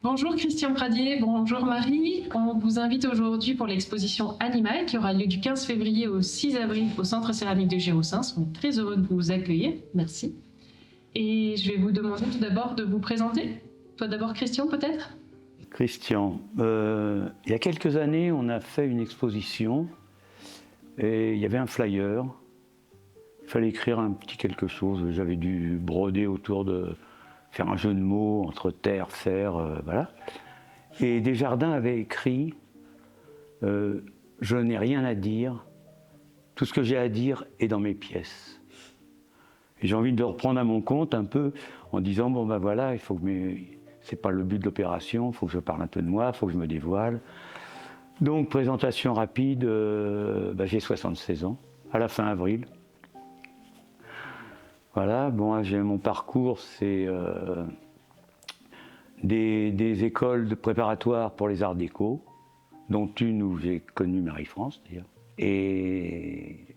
Bonjour Christian Pradier, bonjour Marie. On vous invite aujourd'hui pour l'exposition Animal qui aura lieu du 15 février au 6 avril au Centre céramique de Géosins. On est très heureux de vous accueillir, merci. Et je vais vous demander tout d'abord de vous présenter. Toi d'abord Christian peut-être. Christian, il y a quelques années, on a fait une exposition et il y avait un flyer. Il fallait écrire un petit quelque chose. J'avais dû broder autour de faire un jeu de mots entre terre, fer, voilà. Et Desjardins avait écrit Je n'ai rien à dire, tout ce que j'ai à dire est dans mes pièces. Et j'ai envie de reprendre à mon compte un peu en disant bon ben voilà, il faut que c'est pas le but de l'opération, il faut que je parle un peu de moi, il faut que je me dévoile. Donc présentation rapide, j'ai 76 ans, à la fin avril. Voilà, bon, mon parcours, c'est des écoles de préparatoires pour les arts déco, dont une où j'ai connu Marie-France d'ailleurs. Et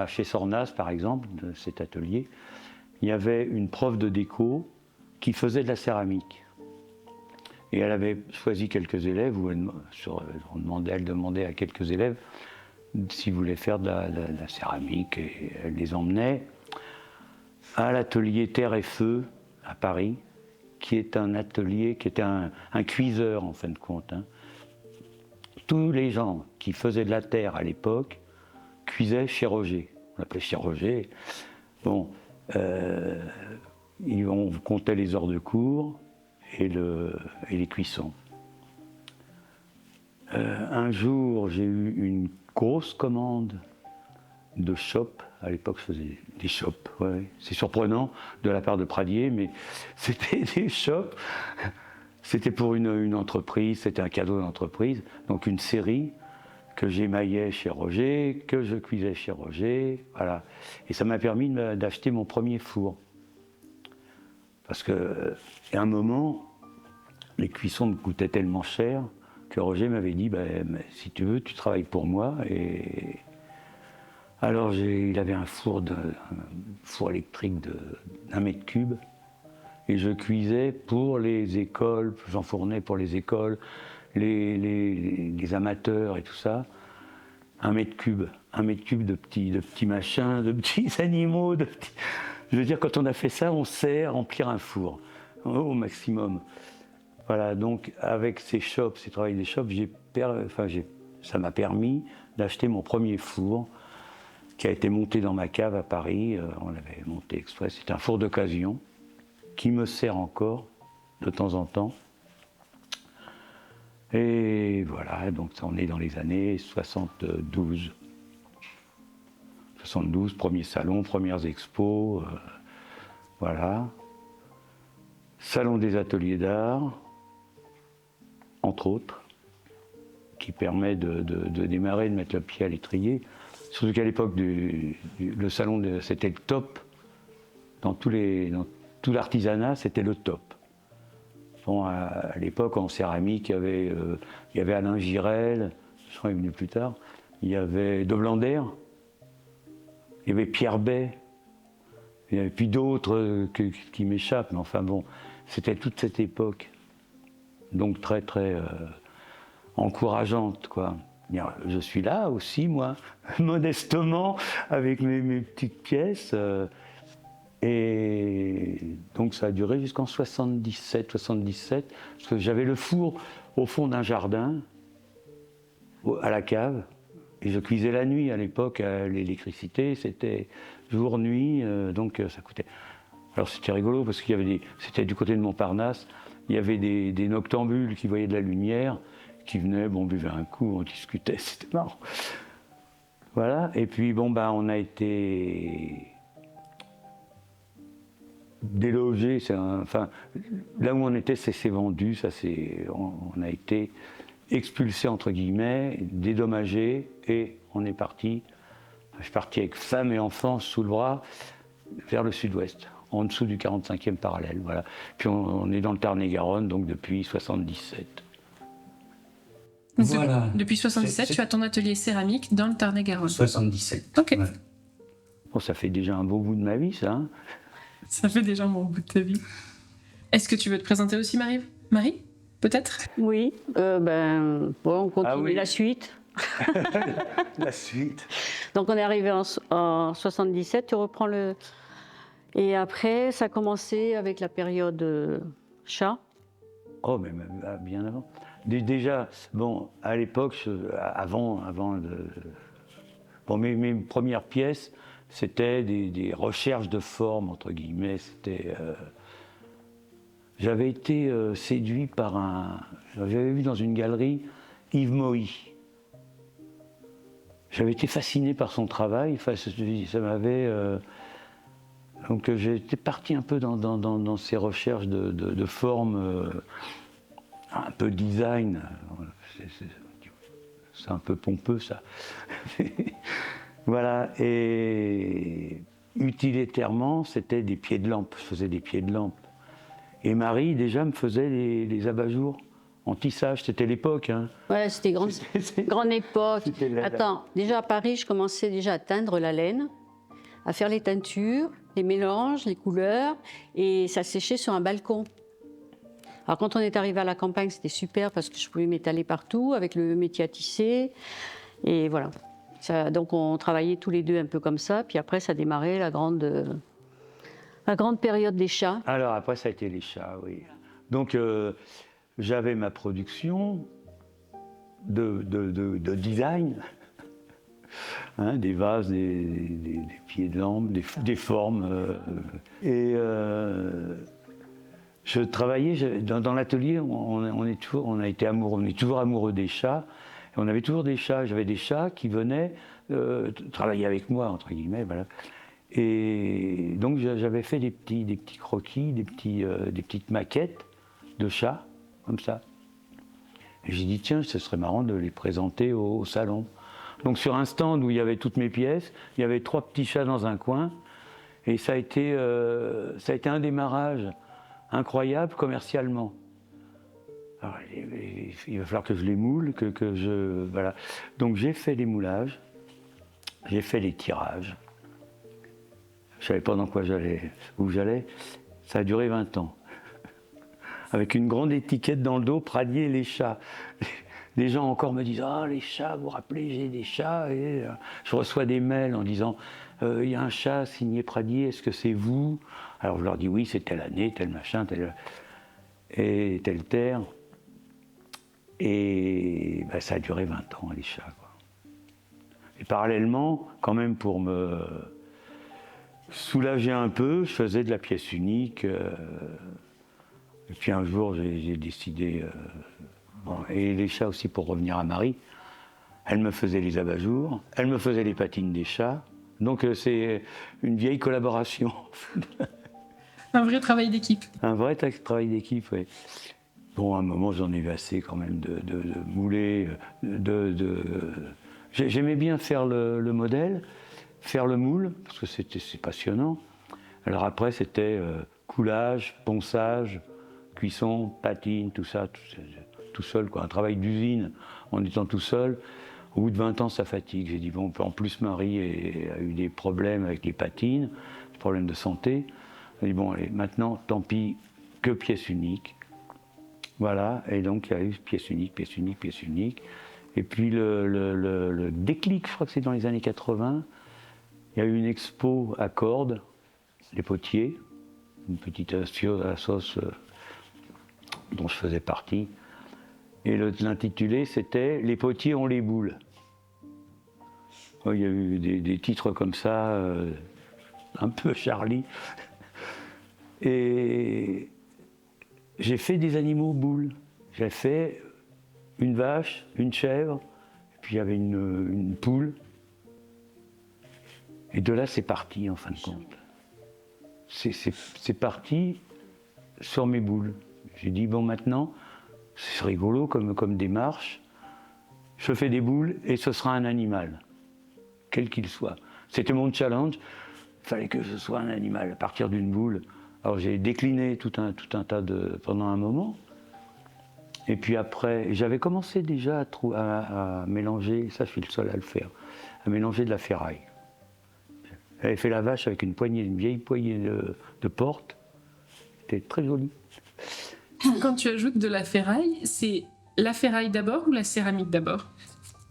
chez Sornas, par exemple, de cet atelier, il y avait une prof de déco qui faisait de la céramique. Et elle avait choisi quelques élèves, où elle demandait à quelques élèves s'ils voulaient faire de la céramique, et elle les emmenait à l'atelier Terre et Feu à Paris, qui est un atelier, qui était un cuiseur en fin de compte. Tous les gens qui faisaient de la terre à l'époque cuisaient chez Roger. On l'appelait chez Roger. Bon, on comptait les heures de cours et les cuissons. Un jour, j'ai eu une grosse commande de chopes. À l'époque, je faisais des chopes. Ouais. C'est surprenant de la part de Pradier, mais c'était des chopes. C'était pour une entreprise, c'était un cadeau d'entreprise. Donc une série que j'émaillais chez Roger, que je cuisais chez Roger. Voilà. Et ça m'a permis d'acheter mon premier four. Parce qu'à un moment, les cuissons me coûtaient tellement cher que Roger m'avait dit si tu veux, tu travailles pour moi. Et alors il avait un four électrique d'1 mètre cube et je cuisais pour les écoles, j'enfournais pour les écoles, les amateurs et tout ça. 1 mètre cube de petits machins, de petits animaux, je veux dire, quand on a fait ça, on sait remplir un four au maximum. Voilà, donc avec ces travails des shops, ça m'a permis d'acheter mon premier four qui a été monté dans ma cave à Paris. On l'avait monté exprès, c'est un four d'occasion qui me sert encore de temps en temps. Et voilà, donc on est dans les années 72. 72, premier salon, premières expos, voilà. Salon des ateliers d'art, entre autres, qui permet de démarrer, de mettre le pied à l'étrier. Surtout qu'à l'époque, le salon, c'était le top. Dans tout l'artisanat, c'était le top. Bon, à l'époque, en céramique, il y avait Alain Girel, je crois qu'il est venu plus tard. Il y avait De Blander, il y avait Pierre Bay, il y avait puis d'autres qui m'échappent. Mais enfin bon, c'était toute cette époque. Donc très, très encourageante, quoi. Je suis là aussi, moi, modestement, avec mes petites pièces. Et donc ça a duré jusqu'en 77, parce que j'avais le four au fond d'un jardin, à la cave, et je cuisais la nuit à l'époque. L'électricité, c'était jour-nuit, donc ça coûtait. Alors c'était rigolo, parce c'était du côté de Montparnasse, il y avait des noctambules qui voyaient de la lumière, qui venaient, on buvait un coup, on discutait, c'était marrant. Voilà, et puis on a été délogé, là où on était, c'est vendu, on a été expulsé entre guillemets, dédommagé, et on est parti. Je suis parti avec femme et enfants sous le bras vers le sud-ouest, en dessous du 45e parallèle, voilà. Puis on est dans le Tarn-et-Garonne, donc depuis 77. Voilà. Depuis 77, tu as ton atelier céramique dans le Tarn-et-Garonne. 77. Ok. Ouais. Bon, ça fait déjà un beau bout de ma vie, ça. Ça fait déjà un bon bout de ta vie. Est-ce que tu veux te présenter aussi, Marie? Marie, peut-être? Oui, on continue Ah oui. la suite. La suite. Donc on est arrivé en 77, tu reprends le... Et après, ça a commencé avec la période chat. Oh, mais même bien avant. Déjà, bon, à l'époque, avant de... Bon, mes premières pièces, c'était des recherches de forme, entre guillemets. J'avais été séduit par J'avais vu dans une galerie Yves Moïse. J'avais été fasciné par son travail. Enfin, ça m'avait... Donc j'étais parti un peu dans ces recherches de forme, un peu design. C'est un peu pompeux, ça. Voilà, et utilitairement, c'était des pieds de lampe. Je faisais des pieds de lampe. Et Marie, déjà, me faisait les abat-jours en tissage. C'était l'époque. Hein. Ouais, c'était grande époque. Attends, déjà à Paris, je commençais déjà à teindre la laine, à faire les teintures, les mélanges, les couleurs, et ça séchait sur un balcon. Alors quand on est arrivé à la campagne, c'était super parce que je pouvais m'étaler partout avec le métier à tisser, et voilà. Donc on travaillait tous les deux un peu comme ça, puis après ça démarrait la grande période des chats. Alors après, ça a été les chats, oui. Donc j'avais ma production de design, hein, des vases, des pieds de lampe, des formes. Je travaillais dans l'atelier, on est toujours amoureux des chats. Et on avait toujours des chats. J'avais des chats qui venaient travailler avec moi, entre guillemets, voilà. Et donc j'avais fait des petits croquis, des petites maquettes de chats, comme ça. Et j'ai dit, tiens, ce serait marrant de les présenter au salon. Donc sur un stand où il y avait toutes mes pièces, il y avait 3 petits chats dans un coin. Et ça a été un démarrage incroyable commercialement. Alors, il va falloir que je les moule, voilà. Donc j'ai fait les moulages, j'ai fait les tirages. Je savais pas où j'allais. Ça a duré 20 ans. Avec une grande étiquette dans le dos, Pradier les chats. Les gens encore me disent, ah les chats, vous vous rappelez, j'ai des chats. Et je reçois des mails en disant, il y a un chat signé Pradier, est-ce que c'est vous? Alors je leur dis oui, c'est telle année, tel machin, et telle terre. Et ben, ça a duré 20 ans, les chats, quoi. Et parallèlement, quand même pour me soulager un peu, je faisais de la pièce unique. Et puis un jour, j'ai décidé... bon, et les chats aussi, pour revenir à Marie, elle me faisait les abat-jours, elle me faisait les patines des chats. Donc c'est une vieille collaboration. Un vrai travail d'équipe. Un vrai travail d'équipe, oui. Bon, à un moment, j'en ai eu assez quand même de mouler. J'aimais bien faire le modèle, faire le moule, parce que c'est passionnant. Alors après, c'était coulage, ponçage, cuisson, patine, tout ça, tout seul, quoi. Un travail d'usine en étant tout seul. Au bout de 20 ans, ça fatigue. J'ai dit, bon, en plus, Marie a eu des problèmes avec les patines, des problèmes de santé. J'ai dit, bon, allez, maintenant, tant pis, que pièce unique. Voilà, et donc il y a eu pièce unique, pièce unique, pièce unique. Et puis le déclic, je crois que c'est dans les années 80, il y a eu une expo à Cordes, les Potiers, une petite assoce dont je faisais partie. Et l'intitulé, c'était « Les Potiers ont les boules ». Il y a eu des titres comme ça, un peu Charlie. Et j'ai fait des animaux boules. J'ai fait une vache, une chèvre, et puis il y avait une poule. Et de là, c'est parti, en fin de compte. C'est parti sur mes boules. J'ai dit, bon, maintenant, c'est rigolo comme démarche. Je fais des boules et ce sera un animal, quel qu'il soit. C'était mon challenge. Il fallait que ce soit un animal à partir d'une boule. Alors j'ai décliné tout un tas pendant un moment. Et puis après, j'avais commencé déjà à mélanger, ça je suis le seul à le faire, à mélanger de la ferraille. J'avais fait la vache avec une vieille poignée de porte. C'était très joli. Quand tu ajoutes de la ferraille, c'est la ferraille d'abord ou la céramique d'abord?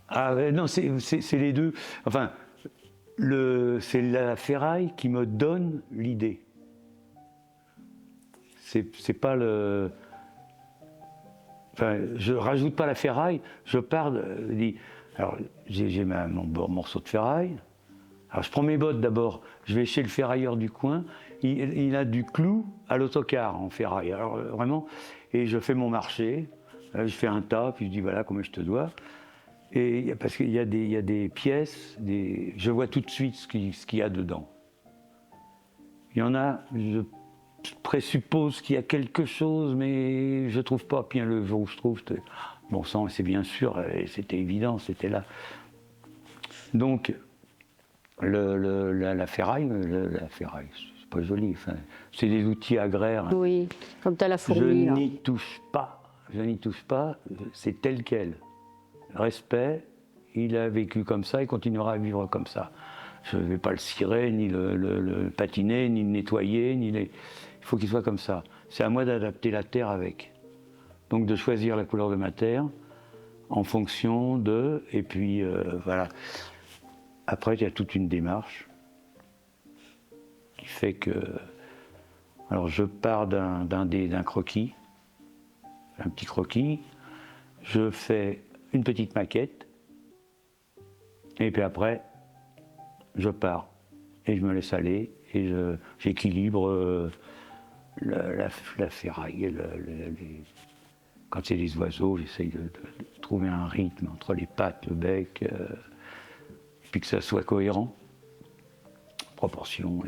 Ah non, c'est les deux. Enfin, c'est la ferraille qui me donne l'idée. C'est pas le... Enfin, je rajoute pas la ferraille, je pars alors, j'ai mon morceau de ferraille. Alors, je prends mes bottes d'abord, je vais chez le ferrailleur du coin, il a du clou à l'autocar en ferraille. Alors, vraiment, et je fais mon marché, je fais un tas, puis je dis voilà combien je te dois. Et parce qu'il y a des pièces, je vois tout de suite ce qu'il y a dedans. Il y en a, je présuppose qu'il y a quelque chose, mais je ne trouve pas. Puis le jour où je trouve, bon sang, c'est bien sûr, c'était évident, c'était là. Donc, la ferraille, c'est pas joli, enfin, c'est des outils agraires. Oui, comme tu as la fourmi. Je n'y touche pas, c'est tel quel. Respect, il a vécu comme ça, il continuera à vivre comme ça. Je ne vais pas le cirer, ni le patiner, ni le nettoyer, il faut qu'il soit comme ça. C'est à moi d'adapter la terre avec. Donc de choisir la couleur de ma terre en fonction de... Et puis voilà. Après, il y a toute une démarche qui fait que... Alors je pars d'un croquis, un petit croquis, je fais une petite maquette, et puis après, je pars et je me laisse aller et j'équilibre la ferraille. Quand c'est des oiseaux, j'essaye de trouver un rythme entre les pattes, le bec, et puis que ça soit cohérent, proportion.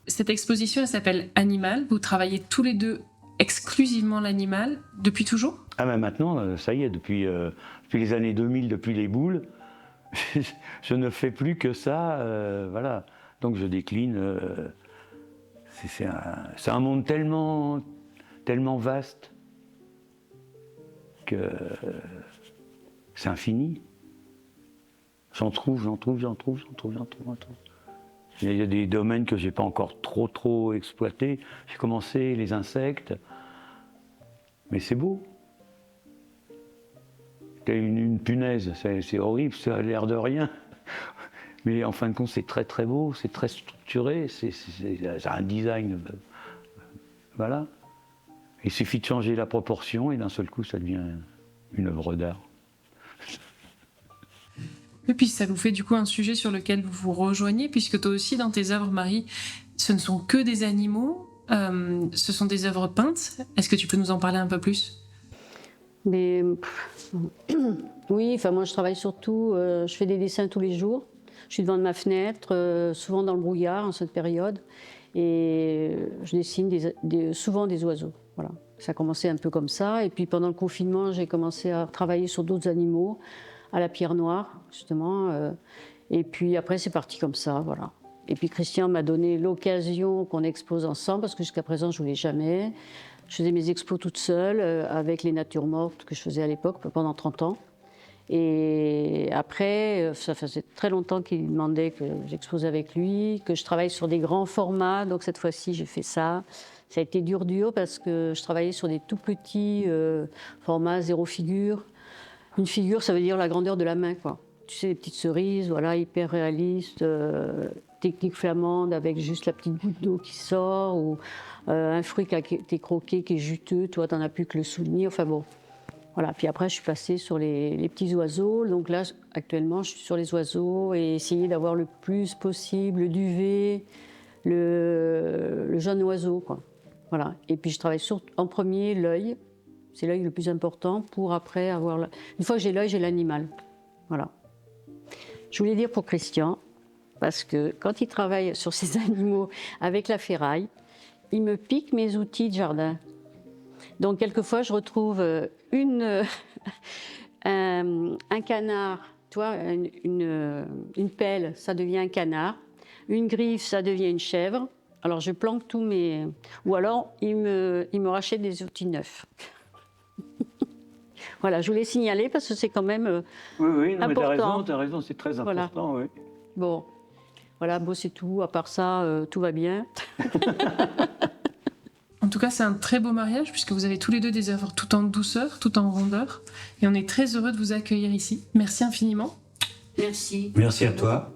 Cette exposition, elle s'appelle Animal. Vous travaillez tous les deux exclusivement l'animal depuis toujours? Ah ben maintenant, ça y est, depuis les années 2000, depuis les boules, je ne fais plus que ça, voilà. Donc je décline. C'est un monde tellement vaste que c'est infini. J'en trouve. Il y a des domaines que j'ai pas encore trop exploités. J'ai commencé les insectes, mais c'est beau. Une punaise, c'est horrible, ça a l'air de rien. Mais en fin de compte, c'est très beau, c'est très structuré, c'est un design. Voilà. Il suffit de changer la proportion et d'un seul coup, ça devient une œuvre d'art. Et puis ça vous fait du coup un sujet sur lequel vous vous rejoignez, puisque toi aussi, dans tes œuvres, Marie, ce ne sont que des animaux, ce sont des œuvres peintes. Est-ce que tu peux nous en parler un peu plus ? Mais oui, enfin moi je travaille surtout, je fais des dessins tous les jours. Je suis devant ma fenêtre, souvent dans le brouillard en cette période, et je dessine souvent des oiseaux. Voilà. Ça a commencé un peu comme ça, et puis pendant le confinement, j'ai commencé à travailler sur d'autres animaux, à la pierre noire justement, et puis après c'est parti comme ça, voilà. Et puis Christian m'a donné l'occasion qu'on expose ensemble, parce que jusqu'à présent je ne voulais jamais. Je faisais mes expos toute seule, avec les natures mortes que je faisais à l'époque, pendant 30 ans. Et après, ça faisait très longtemps qu'il demandait que j'expose avec lui, que je travaille sur des grands formats. Donc cette fois-ci, j'ai fait ça. Ça a été dur parce que je travaillais sur des tout petits formats, 0 figure. Une figure, ça veut dire la grandeur de la main, quoi. Tu sais, les petites cerises, voilà, hyper réalistes, technique flamande avec juste la petite goutte d'eau qui sort, ou un fruit qui a été croqué, qui est juteux, toi, t'en as plus que le souvenir, enfin bon. Voilà, puis après, je suis passée sur les petits oiseaux. Donc là, actuellement, je suis sur les oiseaux et essayer d'avoir le plus possible le duvet, le jeune oiseau, quoi. Voilà. Et puis, je travaille en premier l'œil. C'est l'œil le plus important pour après avoir... Une fois que j'ai l'œil, j'ai l'animal. Voilà. Je voulais dire pour Christian, parce que quand il travaille sur ces animaux avec la ferraille, il me pique mes outils de jardin. Donc, quelquefois, je retrouve un canard, toi, une pelle, ça devient un canard. Une griffe, ça devient une chèvre. Alors, je planque tous mes... Ou alors, il me rachète des outils neufs. Voilà, je voulais signaler parce que c'est quand même oui, non, important. Mais t'as raison, c'est très important, voilà. Oui. Bon, voilà, bon, c'est tout. À part ça, tout va bien. On tout cas, c'est un très beau mariage puisque vous avez tous les deux des œuvres tout en douceur, tout en rondeur. Et on est très heureux de vous accueillir ici. Merci infiniment. Merci. Merci à toi.